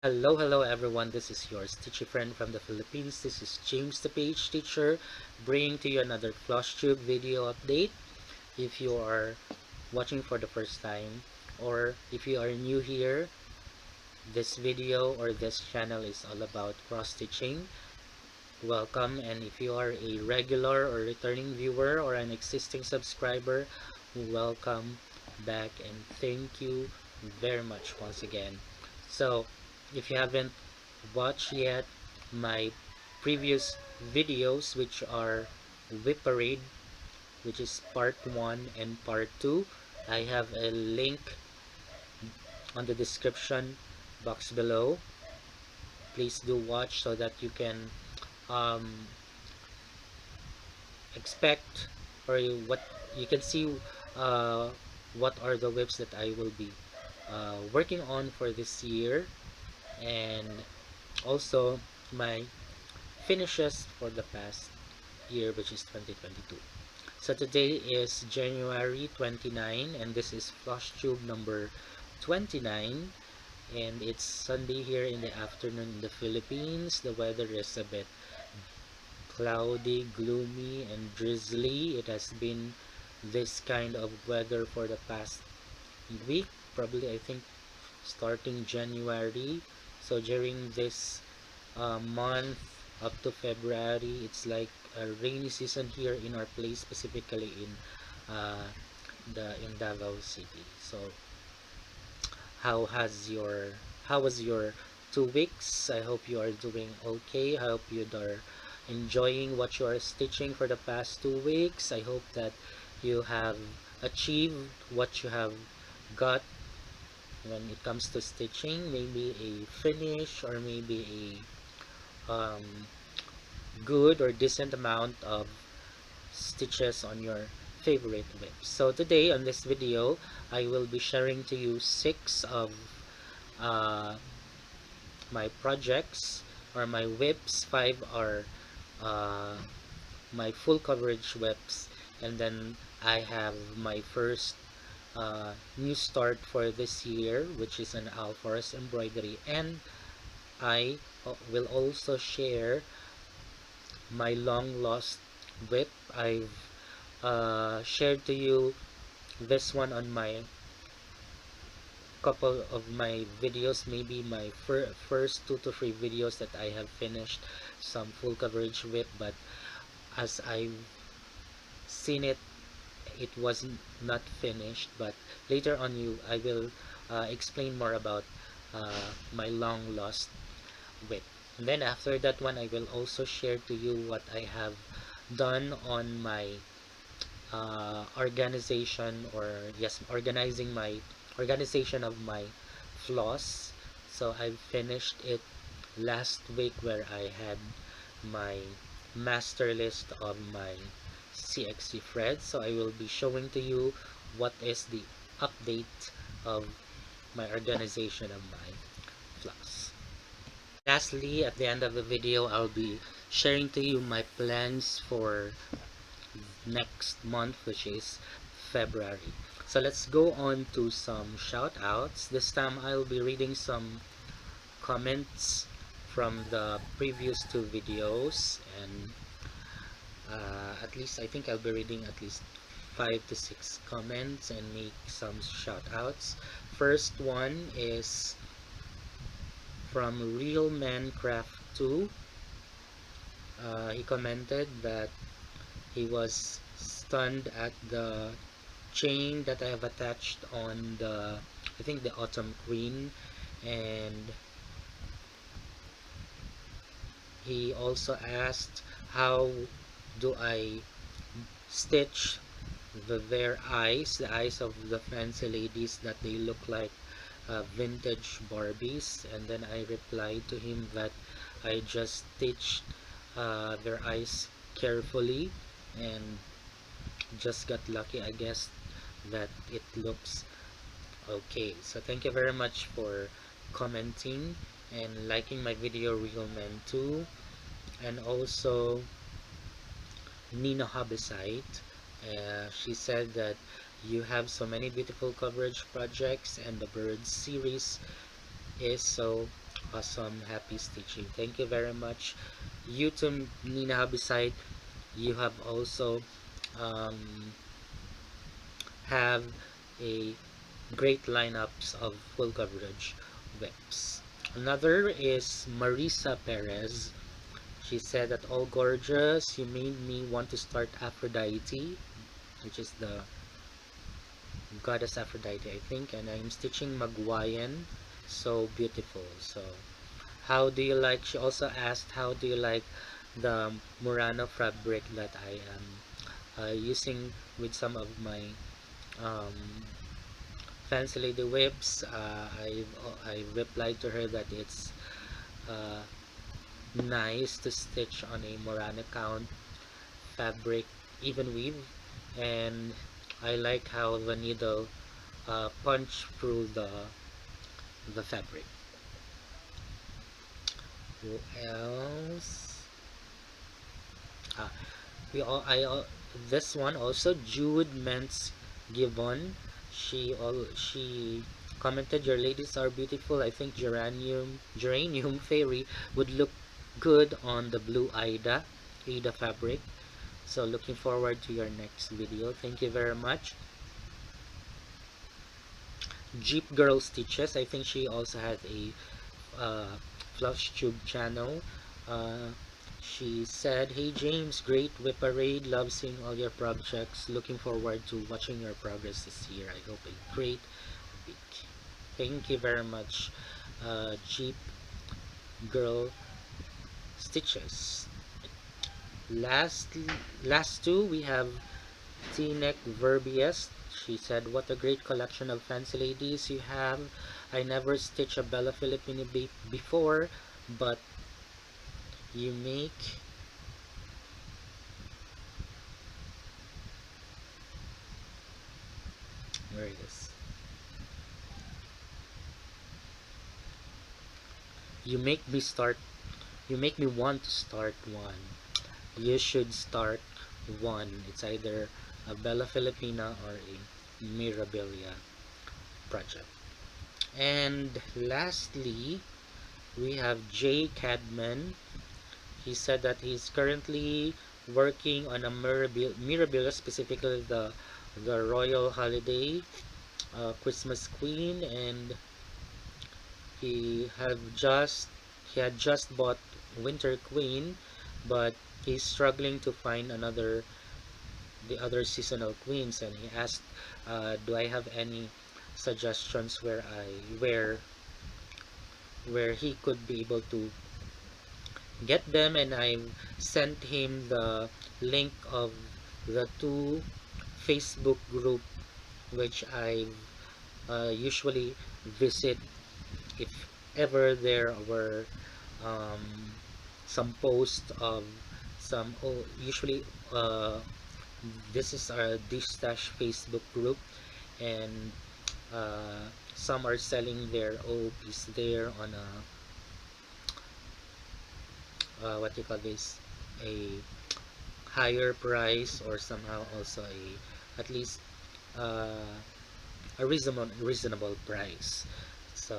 Hello everyone. This is your stitchy friend from the Philippines. This is James the Page Teacher, bringing to you another Flosstube video update. If you are watching for the first time, or if you are new here, this video or this channel is all about cross stitching. Welcome, and if you are a regular or returning viewer or an existing subscriber, welcome back and thank you very much once again. So if you haven't watched yet my previous videos, which are whip parade, which is part 1 and part 2, I have a link on the description box below. Please do watch so that you can um, expect, or what you can see, uh, what are the whips that I will be working on for this year, and also my finishes for the past year, which is 2022. So today is January 29, and this is Flosstube number 29, and it's Sunday here in the afternoon in the Philippines. The weather is a bit cloudy, gloomy, and drizzly. It has been this kind of weather for the past week, probably I think starting January. So during this month up to February, it's like a rainy season here in our place, specifically in Davao City. So how was your 2 weeks? I hope you are doing okay. I hope you are enjoying what you are stitching for the past 2 weeks. I hope that you have achieved what you have got when it comes to stitching, maybe a finish or maybe a good or decent amount of stitches on your favorite whip. So today on this video, I will be sharing to you 6 of uh, my projects or my whips. 5 are uh, my full coverage whips, and then I have my first new start for this year, which is an Alfor's embroidery, and I will also share my long lost whip. I've shared to you this one on my couple of my videos, maybe my first 2 to 3 videos that I have finished some full coverage whip, but as I've seen it, it was not finished. But later on, I will explain more about my long lost whip. And then after that one, I will also share to you what I have done on my organization, or yes, organization of my floss. So I finished it last week, where I had my master list of my CXC threads. So I will be showing to you what is the update of my organization of my floss. Lastly, at the end of the video, I'll be sharing to you my plans for next month, which is February. So let's go on to some shout outs. This time I'll be reading some comments from the previous 2 videos, and at least I think I'll be reading at least 5 to 6 comments and make some shout outs. First one is from Real Mancraft 2. He commented that he was stunned at the chain that I have attached on the, I think, the Autumn Queen, and he also asked how do I stitch their eyes, the eyes of the fancy ladies, that they look like vintage Barbies. And then I replied to him that I just stitched their eyes carefully and just got lucky, I guess, that it looks okay. So thank you very much for commenting and liking my video, Real Men 2. And also Nina Habesite, she said that you have so many beautiful coverage projects, and the birds series is so Awesome, happy stitching. Thank you very much. You too, Nina Habiside. You have also um, have a great lineups of full coverage whips. Another is Marisa Perez. She said that all gorgeous, you made me want to start Aphrodite, which is the goddess Aphrodite, I think, and I'm stitching Magwayan. So beautiful. So, how do you like? She also asked, how do you like the Murano fabric that I am using with some of my um, fancy lady whips. I replied to her that it's uh, nice to stitch on a Murano count fabric, even weave, and I like how the needle punch through the fabric. Who else? Ah, we all I all this one also Jude Ments Gibbon. She commented, your ladies are beautiful. I think geranium fairy would look good on the blue Aida fabric. So looking forward to your next video. Thank you very much. Jeep Girl Stitches. I think she also has a Flosstube channel. Uh, she said, "Hey James, great whip parade. Love seeing all your projects. Looking forward to watching your progress this year. I hope a great week." Thank you very much, Jeep Girl Stitches. Last, last two we have T-neck Verbiest. She said, "What a great collection of fancy ladies you have. I never stitched a Bella Filipina before, but you make where it is. You make me start. You make me want to start one. You should start one. It's either a Bella Filipina or a Mirabilia project." And lastly, we have Jay Cadman. He said that he's currently working on a Mirabilia, specifically the Royal Holiday Christmas Queen, and he have just he had just bought Winter Queen, but he's struggling to find the other seasonal queens, and he asked, do I have any suggestions where he could be able to get them, and I sent him the link of the two Facebook group which I usually visit if ever there were um, some post of some usually this is our dish stash Facebook group, and some are selling their OPs there on a what you call this, a higher price, or somehow also a at least uh, a reasonable price. So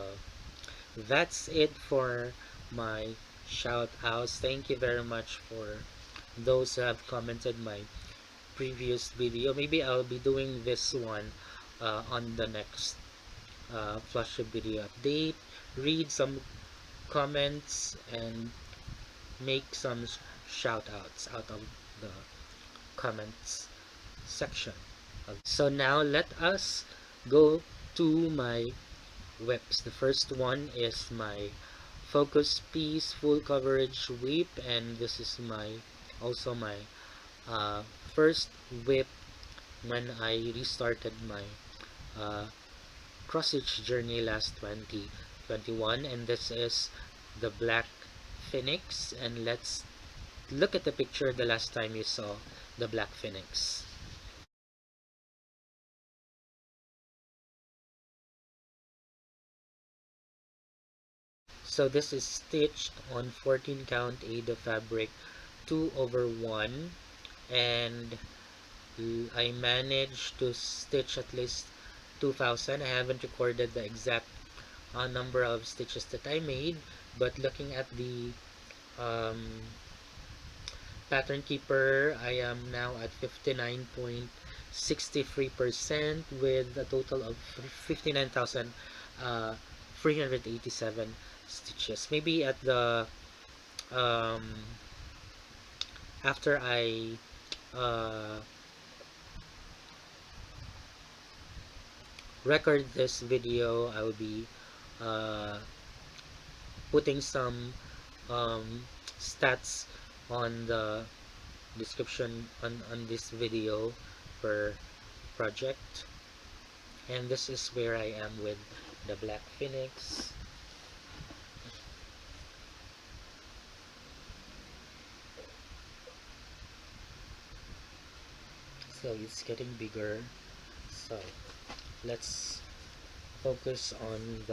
that's it for my shout outs. Thank you very much for those who have commented my previous video. Maybe I'll be doing this one on the next Flosstube video update. Read some comments and make some shout outs out of the comments section. So now let us go to my whips. The first one is my focus piece full coverage whip, and this is my also my uh, first whip when I restarted my uh, cross stitch journey last 2021, and this is the Black Phoenix. And let's look at the picture the last time you saw the Black Phoenix. So this is stitched on 14 count Ada fabric 2/1, and I managed to stitch at least 2000. I haven't recorded the exact number of stitches that I made, but looking at the um, pattern keeper, I am now at 59.63% with a total of 59,387 stitches. Maybe at the um, after I uh, record this video, I will be uh, putting some stats on the description on this video per project. And this is where I am with the black phoenix. So it's getting bigger, so let's focus on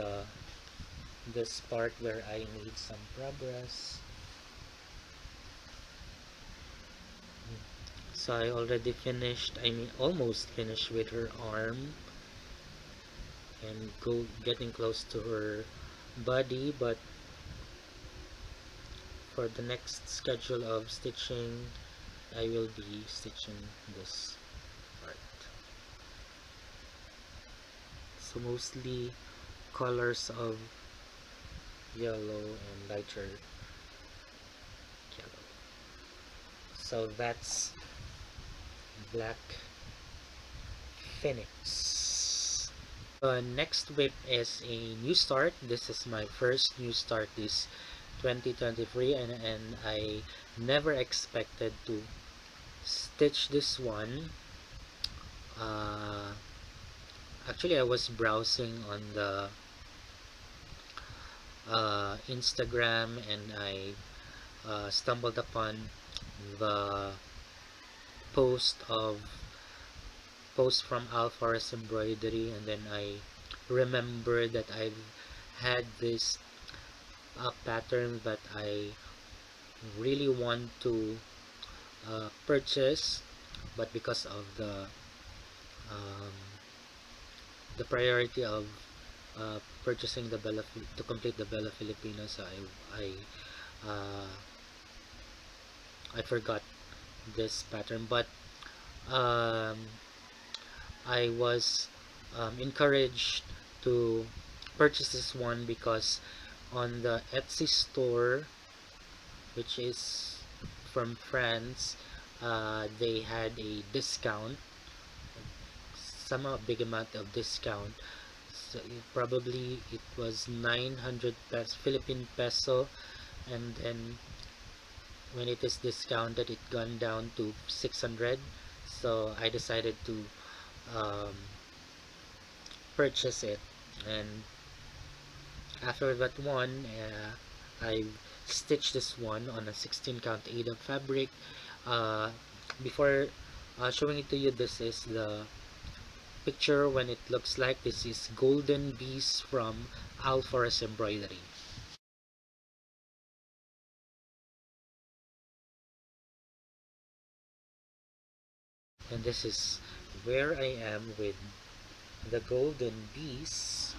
this part where I made some progress. So I already finished, I mean almost finished with her arm and getting close to her body, but for the next schedule of stitching I will be stitching this part. So mostly colors of yellow and lighter yellow. So that's black phoenix. The next whip is a new start. This is my first new start this 2023, and I never expected to stitch this one. Actually I was browsing on the Instagram, and I stumbled upon the post of post from Alforest Embroidery, and then I remember that I've had this pattern that I really want to purchase, but because of um, the priority of purchasing the to complete the Bella Filipina, so uh, I forgot this pattern, but um, I was encouraged to purchase this one because on the Etsy store, which is from France, they had a discount, some big amount of discount. So probably it was 900 peso, Philippine peso, and then when it is discounted it gone down to 600. So I decided to um, purchase it, and after that one I stitched this one on a 16 count HAED fabric. Before showing it to you, this is the picture when it looks like. This is Golden Bees from Alforest Embroidery. And this is where I am with the Golden Bees.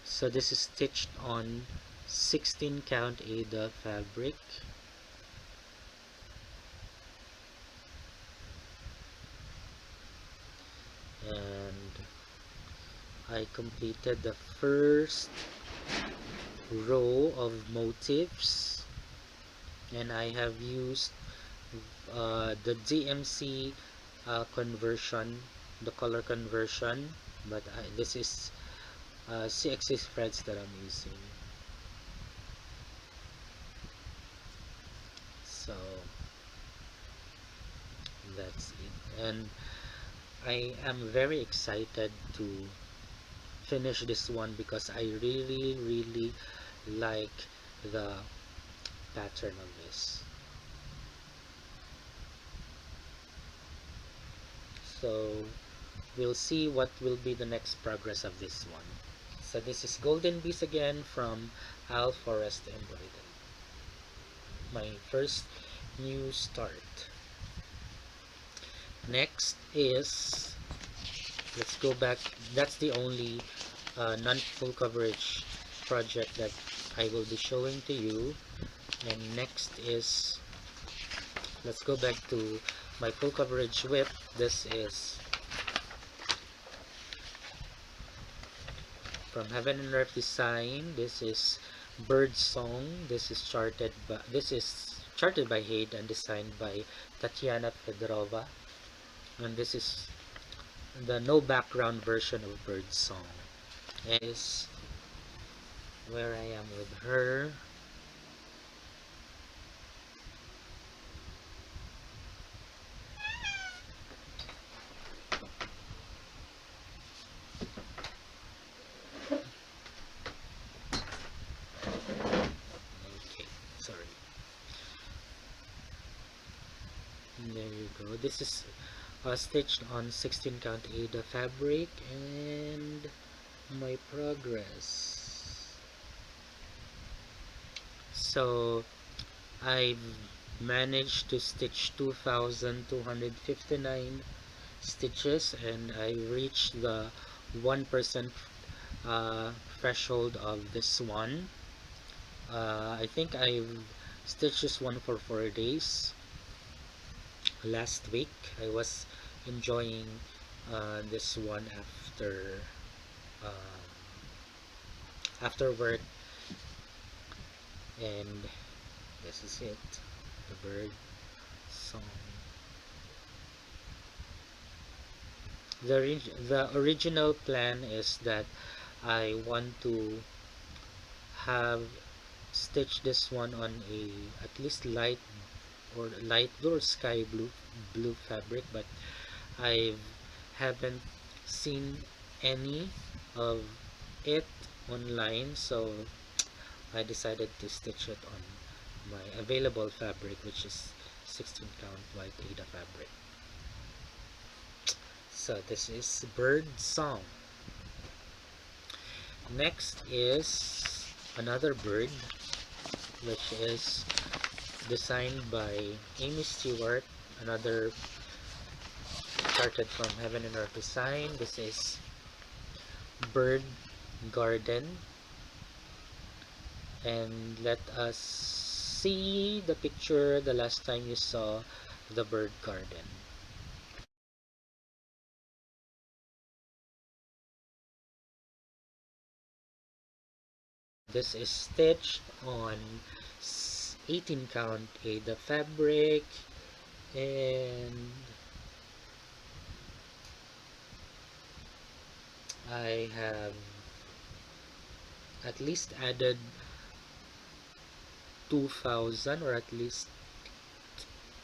So this is stitched on 16 count HAED fabric. And I completed the first row of motifs, and I have used the DMC conversion, the color conversion, but this is CXC threads that I'm using. So that's it, and I am very excited to finish this one because I really like the pattern of this. So we'll see what will be the next progress of this one. So this is Golden Bees again from Al Forest Embroidery. my first new start. Next is, let's go back. That's the only non-full coverage project that I will be showing to you. And next is, let's go back to my full coverage whip. This is from Heaven and Earth Design. This is Bird Song. This is charted by HAED and designed by Tatiana Fedorova. And this is the no background version of Bird Song. And is where I am with her. Okay, sorry. And there you go. This is stitched on 16 count Ada fabric, and my progress. So I've managed to stitch 2,259 stitches, and I reached the 1% threshold of this one. I think I've stitched this one for 4 days. Last week I was enjoying this one uh, after work, and this is it, the bird song. The original plan is that I want to have stitched this one on a at least light blue or sky blue fabric, but I haven't seen any of it online, so I decided to stitch it on my available fabric, which is 16 count white Ada fabric. So this is Bird Song. Next is another bird, which is designed by Amy Stewart, another started from Heaven and Earth Design. This is Bird Garden, and let us see the picture the last time you saw the bird garden. This is stitched on 18 count Ada fabric, and I have at least added 2,000 or at least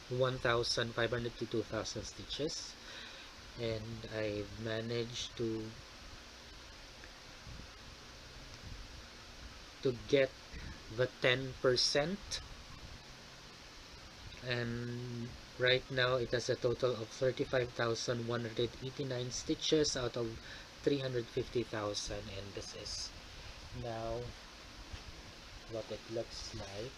1,500 to 2,000 stitches, and I've managed to get the 10%, and right now it has a total of 35,189 stitches out of 350,000, and this is now what it looks like.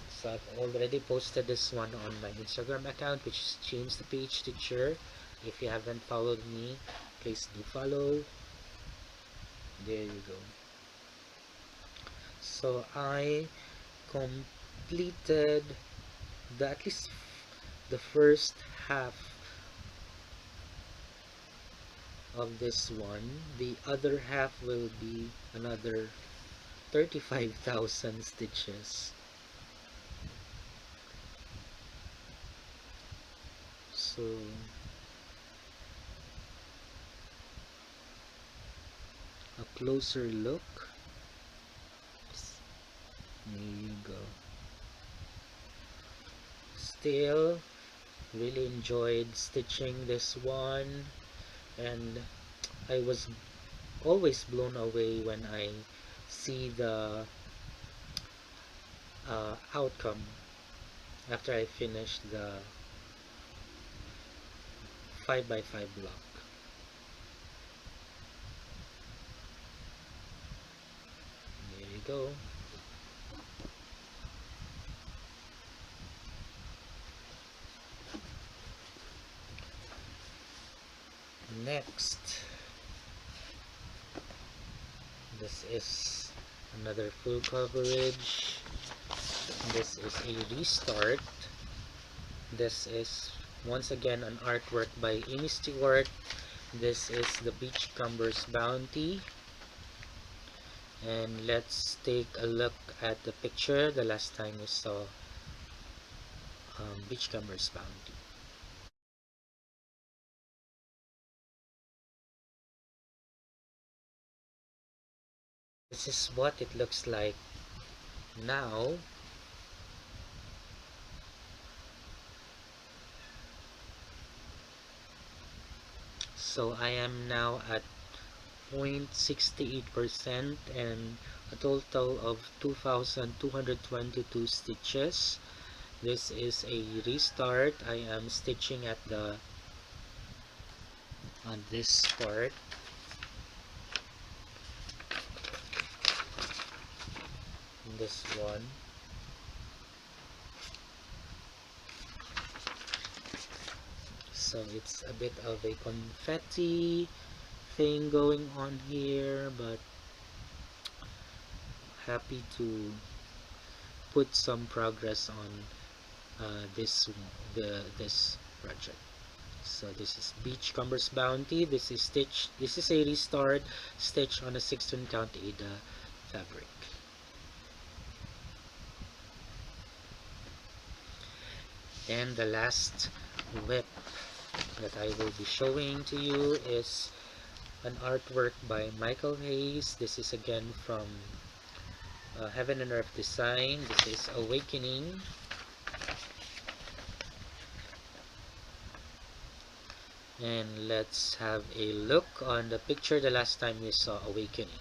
So I've already posted this one on my Instagram account, which is James the Page Teacher. If you haven't followed me, please do follow. There you go. So I completed at least the first half of this one. The other half will be another 35,000 stitches. So a closer look. There you go. Still really enjoyed stitching this one, and I was always blown away when I see the outcome after I finish the 5x5 block. There you go. Next, this is another full coverage. This is a restart. This is once again an artwork by Amy Stewart. This is the Beachcomber's Bounty. And let's take a look at the picture the last time we saw Beachcomber's Bounty. This is what it looks like now. So I am now at 0.68% and a total of 2,222 stitches. This is a restart. I am stitching at the on this part. This one. So it's a bit of a confetti thing going on here, but happy to put some progress on this project. So this is Beachcomber's Bounty. This is stitch. This is a restart stitch on a 16 count Ada fabric. And the last whip that I will be showing to you is an artwork by Michael Hayes. This is again from Heaven and Earth Design. This is Awakening. And let's have a look on the picture the last time we saw Awakening.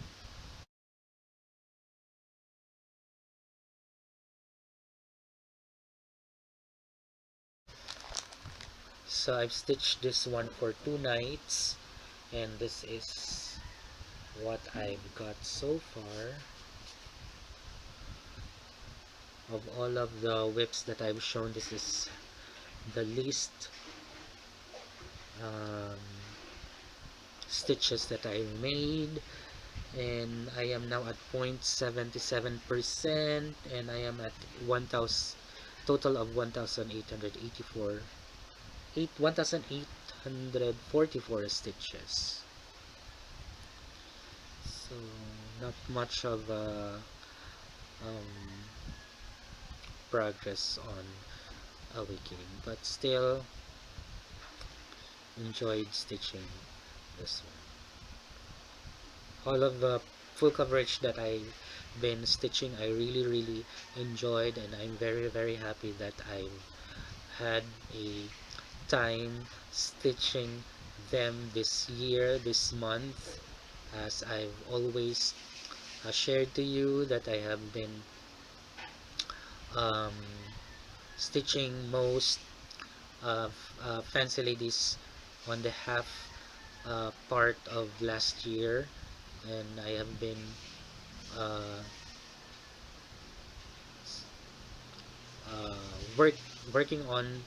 So I've stitched this one for 2 nights, and this is what I've got so far. Of all of the whips that I've shown, this is the least stitches that I made, and I am now at 0.77%, and I am at 1,000 total of 1,884 1,844 stitches. So not much of progress on Awakening, but still enjoyed stitching this one. All of the full coverage that I've been stitching, I really enjoyed, and I'm very happy that I've had a time stitching them this year, this month, as I've always shared to you that I have been stitching most Fancy Ladies on the half part of last year, and I have been working on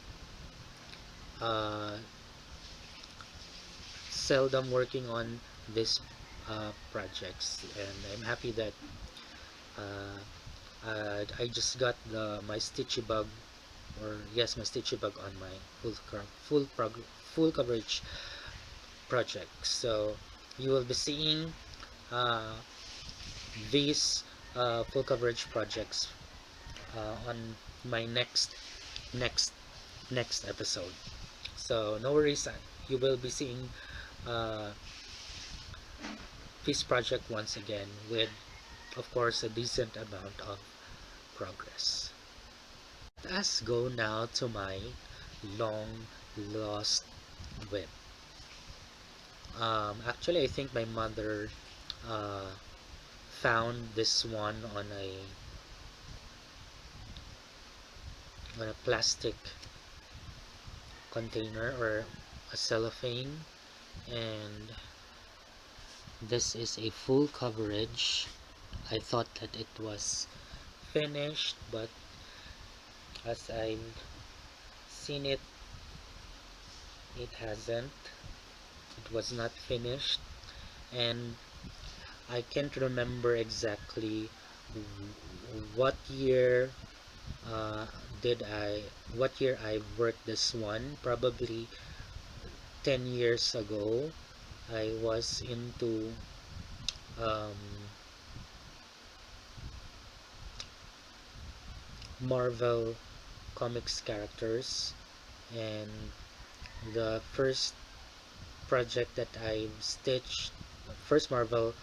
seldom working on this projects, and I'm happy that I just got my stitchy bug, or yes, my stitchy bug on my full coverage project. So you will be seeing these full coverage projects on my next episode. So no worries, you will be seeing this project once again with, of course, a decent amount of progress. Let us go now to my long lost whip. Actually, I think my mother found this one on a plastic container or a cellophane, and this is a full coverage. I thought that it was finished, but as I've seen it, it hasn't. it was not finished, and I can't remember exactly what year uh, what year I worked this one. Probably 10 years ago. I was into um, Marvel comics characters, and the project that I've stitched first Marvel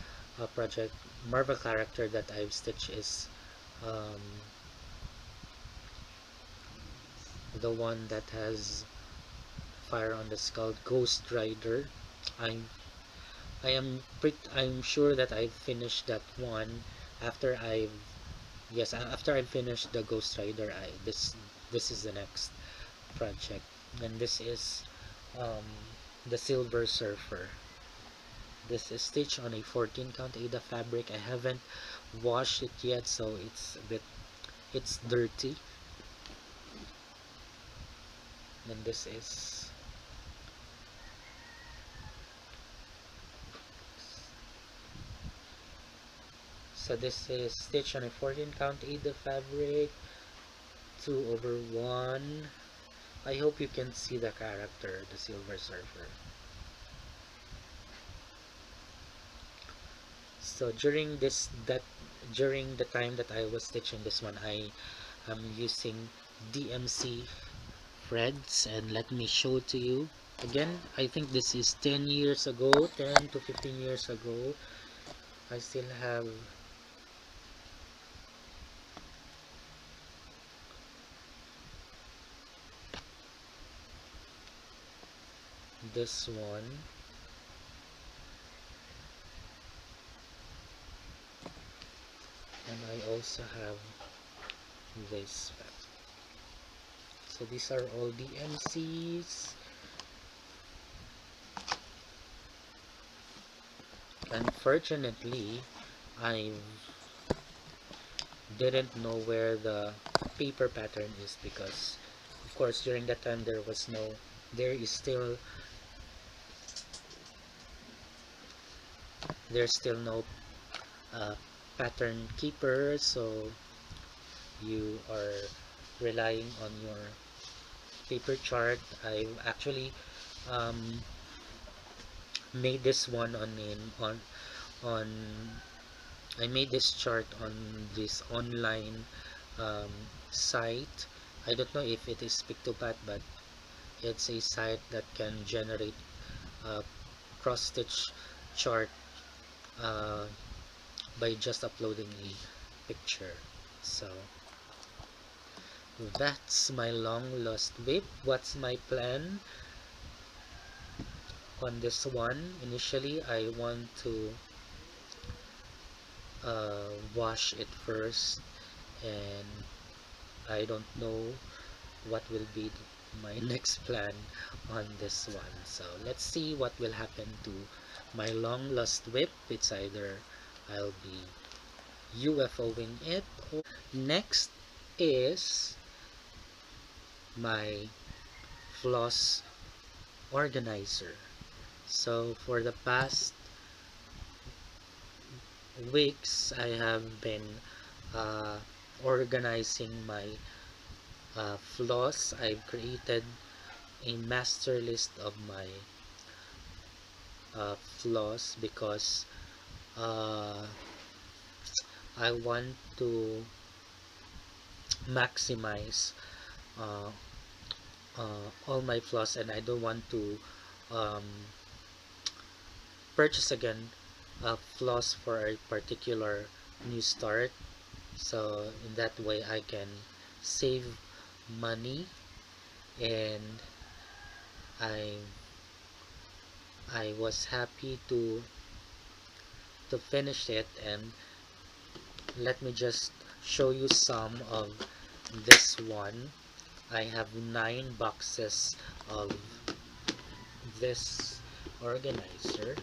character that I've stitched is um, the one that has fire on the skull, Ghost Rider. I'm I'm sure that I finished that one after I've yes after I finished the Ghost Rider. This is the next project, and this is um, the Silver Surfer. This is stitched on a 14 count Ada fabric. I haven't washed it yet, so it's dirty. And this is stitched on a 14 count Ada fabric, 2/1. I hope you can see the character, the Silver Surfer. So during the time that I was stitching this one, I am using DMC threads, and let me show to you again. I think this is 10 years ago, 10 to 15 years ago. I still have this one, and I also have this. So these are all DMCs. Unfortunately, I didn't know where the paper pattern is, because of course during that time there is still there's still no uh, pattern keeper, so you are relying on your paper chart. I've actually um, made this one on I made this chart on this online site. I don't know if it is Pictopat, but it's a site that can generate a cross stitch chart uh, by just uploading a picture. So that's my long lost whip. What's my plan on this one? Initially, I want to wash it first, and I don't know what will be my next plan on this one. So let's see what will happen to my long lost whip. It's either I'll be UFOing it, or next is my floss organizer. So for the past weeks, I have been uh, organizing my floss. I've created a master list of my floss, because uh, I want to maximize uh, all my floss, and I don't want to um, purchase again a floss for a particular new start. So in that way I can save money, and I I was happy to finish it. And let me just show you some of this one. I have 9 boxes of this organizer.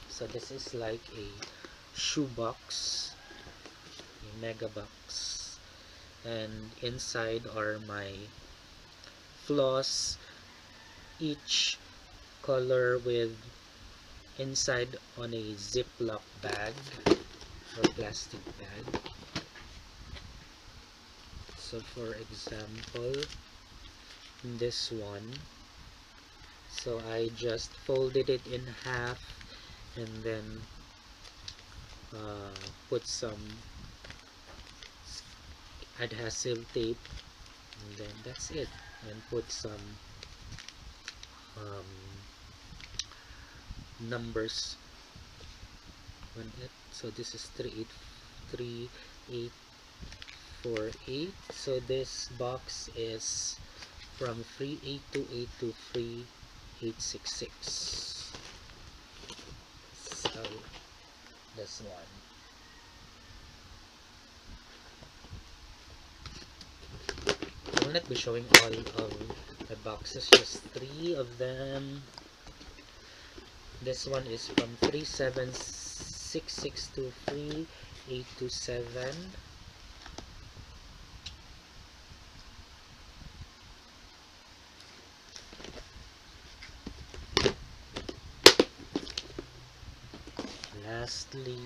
So this is like a shoe box, a mega box, and inside are my floss. Each color with inside on a Ziploc bag or plastic bag. So for example, this one, so I just folded it in half and then put some adhesive tape, and then that's it, and put some um, numbers on it. So this is 3848. So this box is from 3828 to 3866. So this one. I will not be showing all of the boxes, just 3 of them. This one is from 3766 to 3827. Lastly,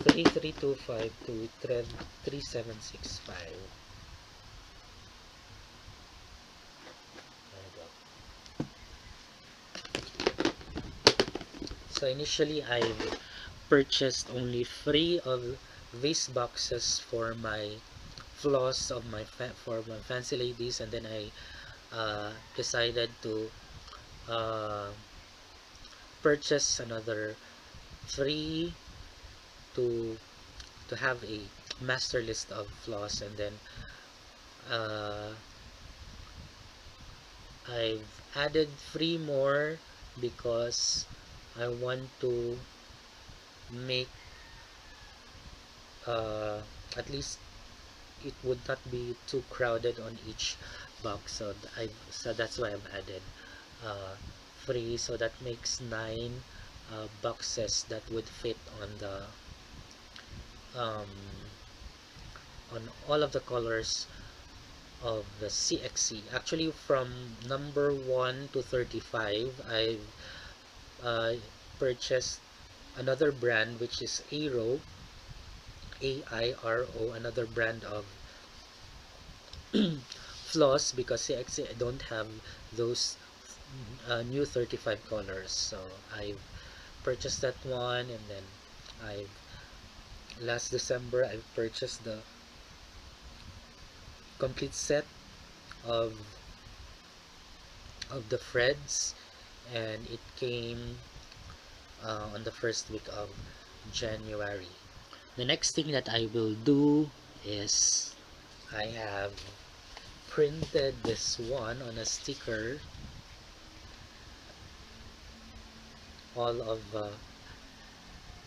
3325 to 3765. So initially I purchased only 3 of these boxes for my floss of for my fancy ladies, and then I decided to uh, purchase another 3 to have a master list of floss, and then uh, I've added 3 more because I want to make uh, at least it would not be too crowded on each box, so so that's why I've added uh, 3, so that makes 9 boxes that would fit on the um, on all of the colors of the CXC. Actually, from number 1 to 35, I've purchased another brand, which is AIRO, another brand of floss, because CXC don't have those new 35 colors. So I've purchased that one, and then I've last December I've purchased the complete set of the threads, and it came on the first week of January. The next thing that I will do is I have printed this one on a sticker, all of the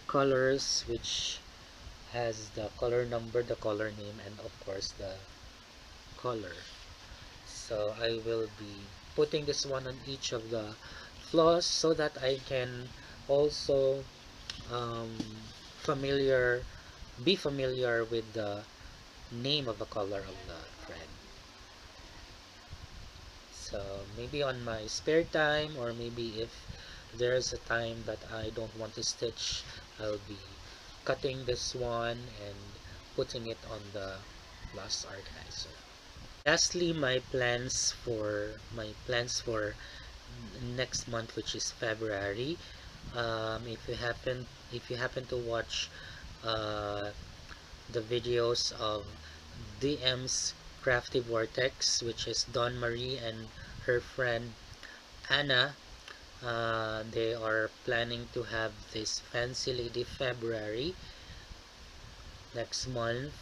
colors, which has the color number, the color name, and of course the color. So I will be putting this one on each of the floss so that I can also um, familiar be familiar with the name of the color of the thread. So maybe on my spare time, or maybe if there's a time that I don't want to stitch, I'll be cutting this one and putting it on the Floss organizer. Lastly, my plans for next month, which is February. If you happen to watch uh, the videos of DM's Crafty Vortex, which is Dawn Marie and her friend Anna, they are planning to have this Fancy Lady February next month,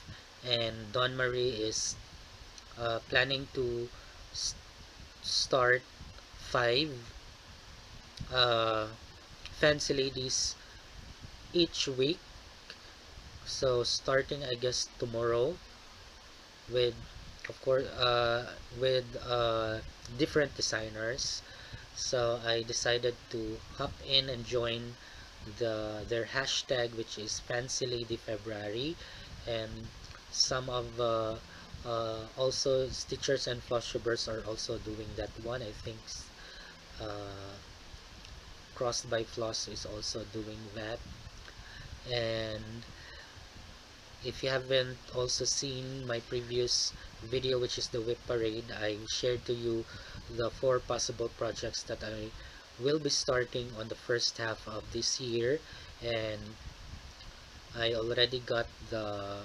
and Dawn Marie is planning to start 5 uh, Fancy Ladies each week. So starting, I guess, tomorrow, with of course with different designers. So I decided to hop in and join their hashtag, which is Fancy Lady February, and some of also Stitchers and Flosstubers are also doing that one. I think uh, Crossed by Floss is also doing that. And if you haven't also seen my previous video, which is the whip parade, I shared to you the 4 possible projects that I will be starting on the first half of this year. And I already got the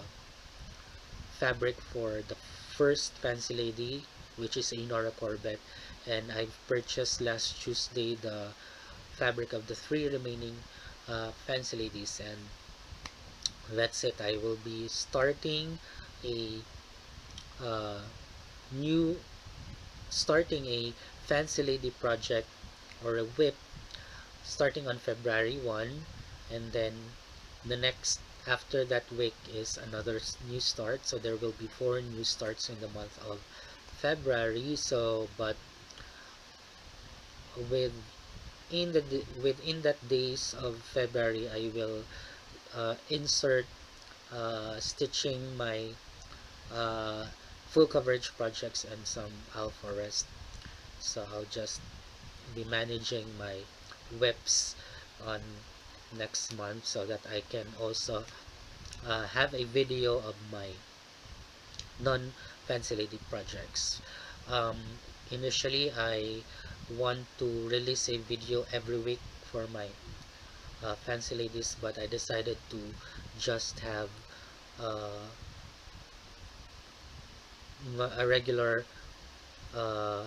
fabric for the first Fancy Lady, which is a Nora Corbett, and I've purchased last Tuesday the fabric of the 3 remaining Fancy Ladies, and that's it. I will be starting a uh, new starting a Fancy Lady project or a whip starting on February 1, and then the next after that week is another new start, so there will be 4 new starts in the month of February. So but within that days of February, I will insert stitching my uh, full coverage projects and some alpha rest. So I'll just be managing my whips on next month so that I can also have a video of my non-Fancy Lady projects. Um, Initially, I want to release a video every week for my Fancy Ladies, but I decided to just have uh, a regular uh,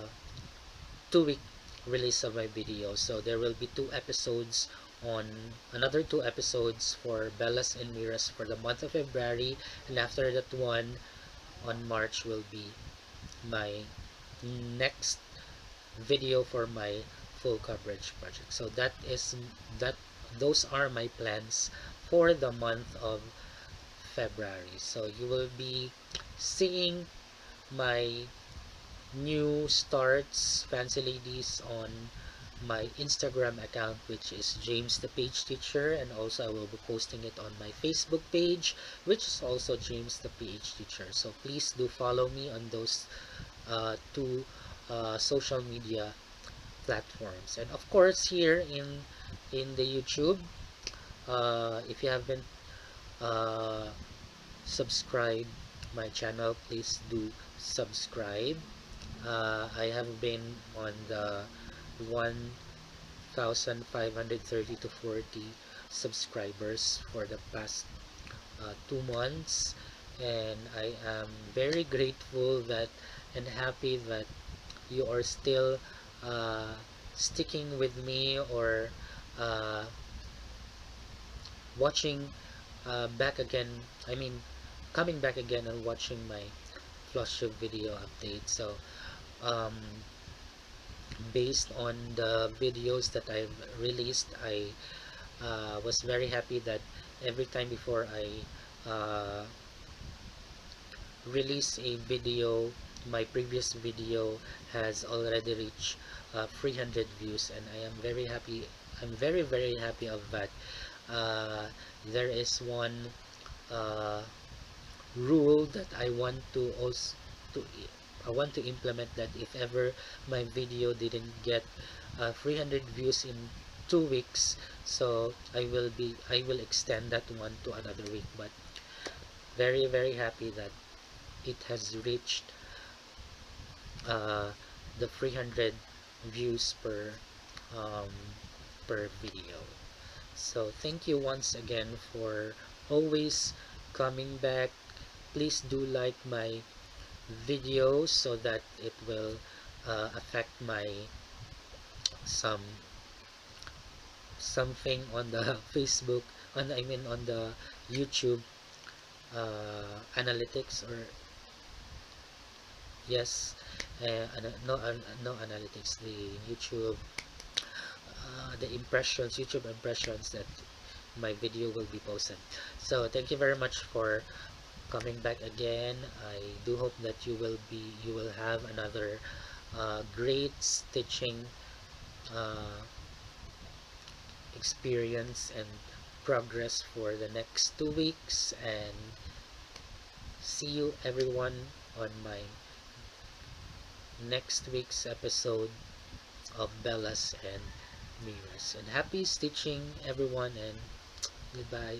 2-week release of my video. So there will be 2 episodes on another 2 episodes for Bellas and Miras for the month of February, and after that one on March will be my next video for my full coverage project. So that those are my plans for the month of February. So you will be seeing my new starts Fancy Ladies on my Instagram account, which is James the Page Teacher, and also I will be posting it on my Facebook page, which is also James the Page Teacher. So please do follow me on those 2 social media platforms, and of course here in the YouTube. If you haven't uh, subscribed my channel, please do subscribe. I have been on the 1,530 to 40 subscribers for the past 2 months, and I am very grateful that and happy that you are still uh, sticking with me, or uh, watching back again. I mean, coming back again and watching my Flosstube video update. So um, based on the videos that I've released, I was very happy that every time before I release a video, my previous video has already reached 300 views, and I am very happy. I'm very happy of that. There is one uh, rule that to I want to implement, that if ever my video didn't get 300 views in 2 weeks, so I will extend that one to another week. But very happy that it has reached uh, the 300 views um, per video. So thank you once again for always coming back. Please do like my videos so that it will affect my some something on the Facebook, on the YouTube analytics, or yes, no analytics, the YouTube the impressions, YouTube impressions that my video will be posted. So thank you very much for coming back again. I do hope that you will have another great stitching uh, experience and progress for the next 2 weeks, and see you everyone on my next week's episode of Bellas and Miras. And happy stitching everyone, and goodbye.